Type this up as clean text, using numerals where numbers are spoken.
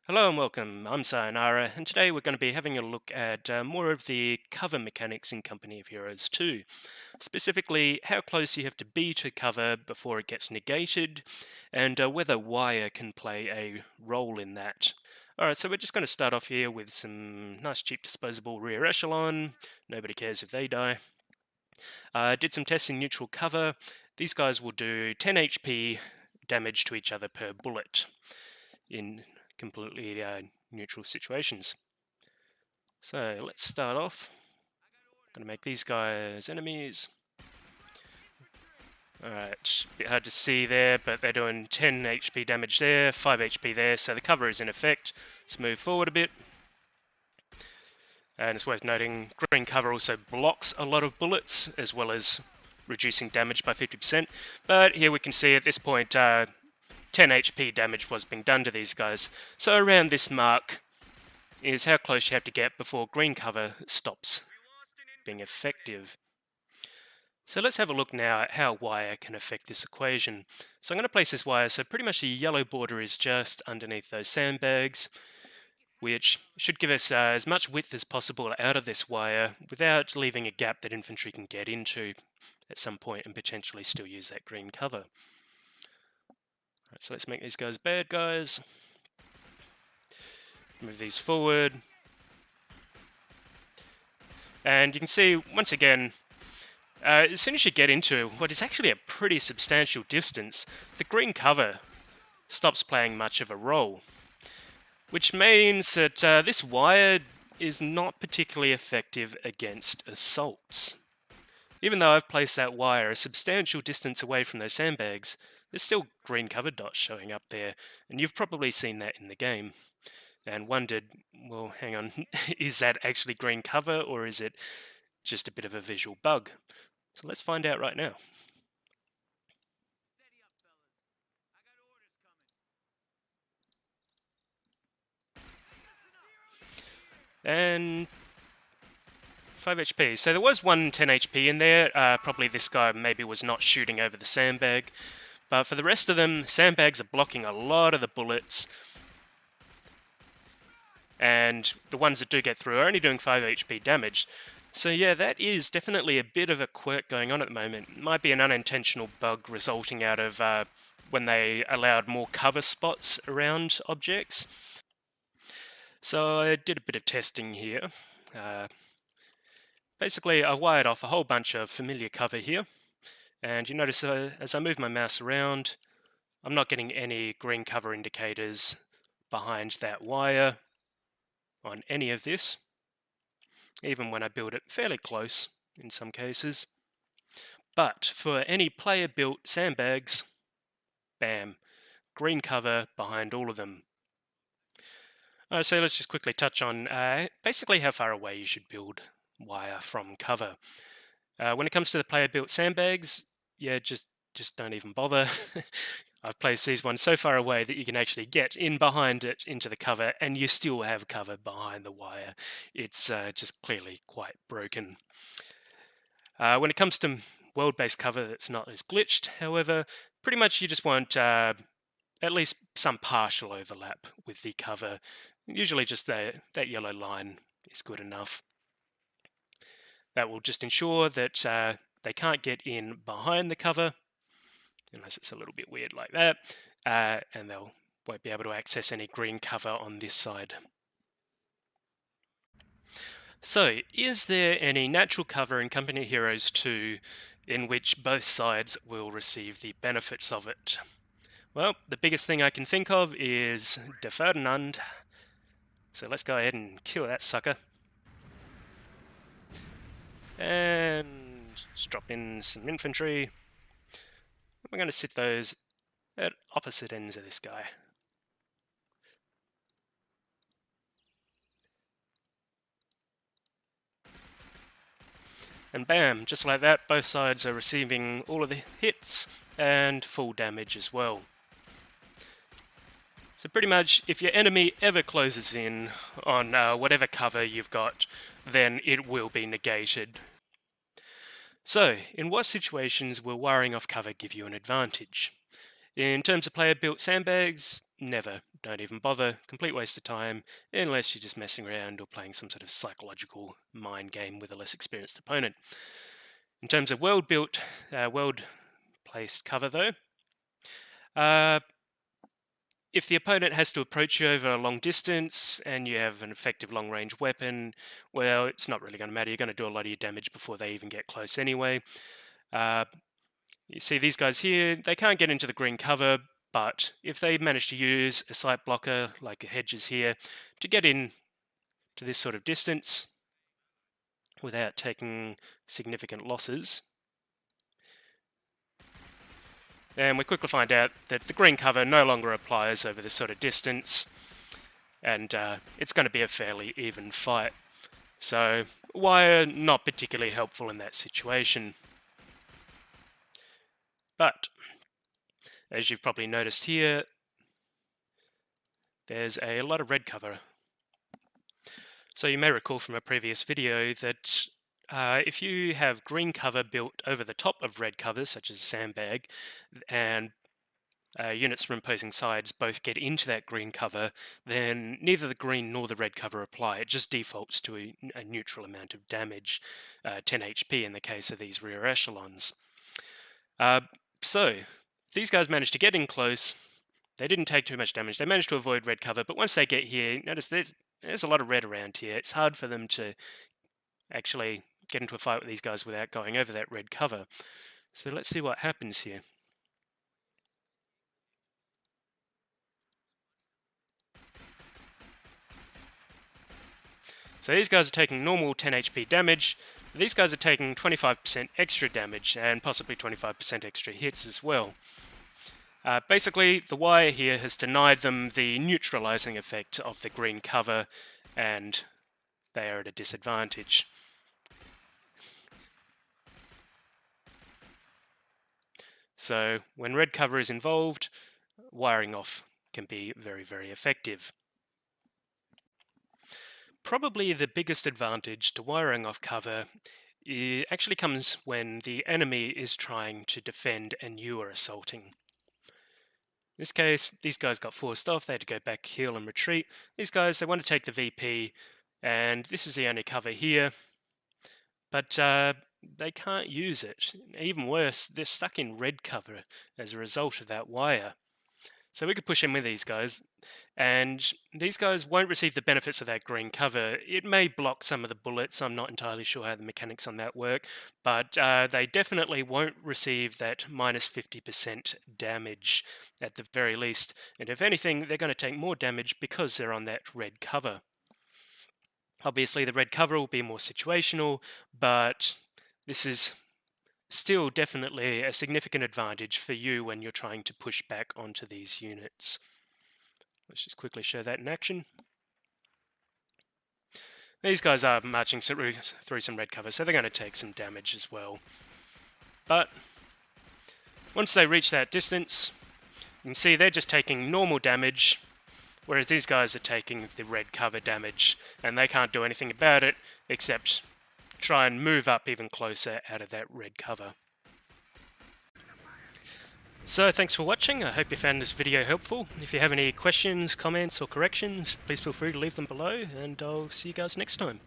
Hello and welcome, I'm Sayonara, and today we're going to be having a look at more of the cover mechanics in Company of Heroes 2. Specifically, how close you have to be to cover before it gets negated, and whether wire can play a role in that. Alright, so we're just going to start off here with some nice cheap disposable rear echelon. Nobody cares if they die. Did some tests in neutral cover. These guys will do 10 HP damage to each other per bullet in completely neutral situations. So let's start off. Gonna make these guys enemies. Alright, bit hard to see there, but they're doing 10 HP damage there, 5 HP there, so the cover is in effect. Let's move forward a bit. And it's worth noting, green cover also blocks a lot of bullets, as well as reducing damage by 50%. But here we can see at this point, 10 HP damage was being done to these guys. So around this mark is how close you have to get before green cover stops being effective. So let's have a look now at how wire can affect this equation. So I'm going to place this wire so pretty much the yellow border is just underneath those sandbags, which should give us as much width as possible out of this wire without leaving a gap that infantry can get into at some point and potentially still use that green cover. Right, so let's make these guys bad guys. Move these forward. And you can see, once again, as soon as you get into what is actually a pretty substantial distance, the green cover stops playing much of a role. Which means that this wire is not particularly effective against assaults. Even though I've placed that wire a substantial distance away from those sandbags, there's still green cover dots showing up there, and you've probably seen that in the game. And wondered, well, hang on, is that actually green cover or is it just a bit of a visual bug? So let's find out right now. And 5 HP. So there was one 10 HP in there. Probably this guy maybe was not shooting over the sandbag. But for the rest of them, sandbags are blocking a lot of the bullets. And the ones that do get through are only doing 5 HP damage. So yeah, that is definitely a bit of a quirk going on at the moment. It might be an unintentional bug resulting out of when they allowed more cover spots around objects. So I did a bit of testing here. Basically, I wired off a whole bunch of familiar cover here. And you notice as I move my mouse around, I'm not getting any green cover indicators behind that wire on any of this, even when I build it fairly close in some cases. But for any player-built sandbags, bam, green cover behind all of them. So let's just quickly touch on basically how far away you should build wire from cover. When it comes to the player-built sandbags, yeah, just don't even bother. I've placed these ones so far away that you can actually get in behind it into the cover and you still have cover behind the wire. It's just clearly quite broken. When it comes to world-based cover that's not as glitched, however, pretty much you just want at least some partial overlap with the cover. Usually just that yellow line is good enough. That will just ensure that they can't get in behind the cover, unless it's a little bit weird like that, and they'll won't be able to access any green cover on this side. So, is there any natural cover in Company Heroes 2 in which both sides will receive the benefits of it? Well, the biggest thing I can think of is De Ferdinand. So let's go ahead and kill that sucker. And just drop in some infantry. We're going to sit those at opposite ends of this guy. And bam, just like that, both sides are receiving all of the hits and full damage as well. So pretty much, if your enemy ever closes in on whatever cover you've got, then it will be negated. So, in what situations will wiring off cover give you an advantage? In terms of player-built sandbags, never. Don't even bother. Complete waste of time, unless you're just messing around or playing some sort of psychological mind game with a less experienced opponent. In terms of world-placed cover, though, if the opponent has to approach you over a long distance and you have an effective long-range weapon, well, it's not really going to matter. You're going to do a lot of your damage before they even get close anyway. You see these guys here, they can't get into the green cover, but if they manage to use a sight blocker, like a hedges here, to get in to this sort of distance without taking significant losses, and we quickly find out that the green cover no longer applies over this sort of distance, and it's going to be a fairly even fight. So wire not particularly helpful in that situation. But as you've probably noticed here, there's a lot of red cover. So you may recall from a previous video that if you have green cover built over the top of red cover, such as a sandbag, and units from opposing sides both get into that green cover, then neither the green nor the red cover apply. It just defaults to a neutral amount of damage, 10 HP in the case of these rear echelons. So these guys managed to get in close. They didn't take too much damage. They managed to avoid red cover, but once they get here, notice there's a lot of red around here. It's hard for them to actually get into a fight with these guys without going over that red cover. So let's see what happens here. So these guys are taking normal 10 HP damage. These guys are taking 25% extra damage and possibly 25% extra hits as well. Basically, the wire here has denied them the neutralizing effect of the green cover, and they are at a disadvantage. So when red cover is involved, wiring off can be very, very effective. Probably the biggest advantage to wiring off cover actually comes when the enemy is trying to defend and you are assaulting. In this case, these guys got forced off. They had to go back, heal, and retreat. These guys, they want to take the VP, and this is the only cover here. But they can't use it. Even worse, they're stuck in red cover as a result of that wire. So we could push in with these guys, and these guys won't receive the benefits of that green cover. It may block some of the bullets. I'm not entirely sure how the mechanics on that work, but they definitely won't receive that minus 50% damage at the very least. And if anything, they're going to take more damage because they're on that red cover. Obviously, the red cover will be more situational, but this is still definitely a significant advantage for you when you're trying to push back onto these units. Let's just quickly show that in action. These guys are marching through some red cover, so they're going to take some damage as well. But once they reach that distance, you can see they're just taking normal damage, whereas these guys are taking the red cover damage, and they can't do anything about it except try and move up even closer out of that red cover. So thanks for watching. I hope you found this video helpful. If you have any questions, comments or corrections, please feel free to leave them below, and I'll see you guys next time.